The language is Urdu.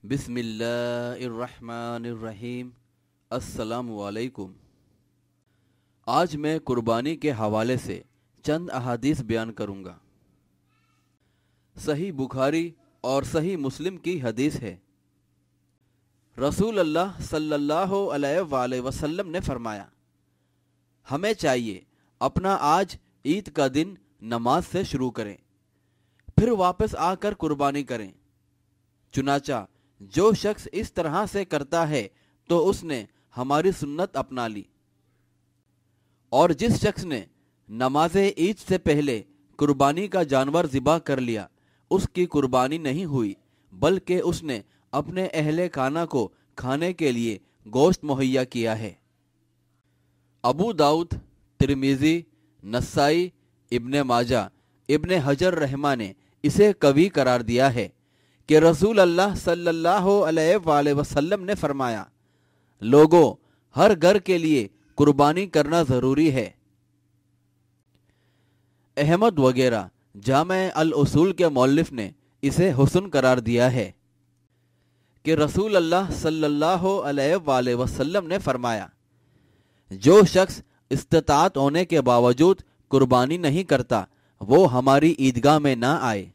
بسم اللہ الرحمن الرحیم۔ السلام علیکم۔ آج میں قربانی کے حوالے سے چند احادیث بیان کروں گا۔ صحیح بخاری اور صحیح مسلم کی حدیث ہے۔ رسول اللہ صلی اللہ علیہ وآلہ وسلم نے فرمایا، ہمیں چاہیے اپنا آج عید کا دن نماز سے شروع کریں، پھر واپس آ کر قربانی کریں۔ چنانچہ جو شخص اس طرح سے کرتا ہے تو اس نے ہماری سنت اپنا لی، اور جس شخص نے نماز عید سے پہلے قربانی کا جانور ذبح کر لیا اس کی قربانی نہیں ہوئی، بلکہ اس نے اپنے اہل خانہ کو کھانے کے لیے گوشت مہیا کیا ہے۔ ابو داؤد، ترمذی، نسائی، ابن ماجہ، ابن حجر رحمہ نے اسے قوی قرار دیا ہے کہ رسول اللہ صلی اللہ علیہ وآلہ وسلم نے فرمایا، لوگوں، ہر گھر کے لیے قربانی کرنا ضروری ہے۔ احمد وغیرہ جامع الاصول کے مؤلف نے اسے حسن قرار دیا ہے کہ رسول اللہ صلی اللہ علیہ وآلہ وسلم نے فرمایا، جو شخص استطاعت ہونے کے باوجود قربانی نہیں کرتا وہ ہماری عیدگاہ میں نہ آئے۔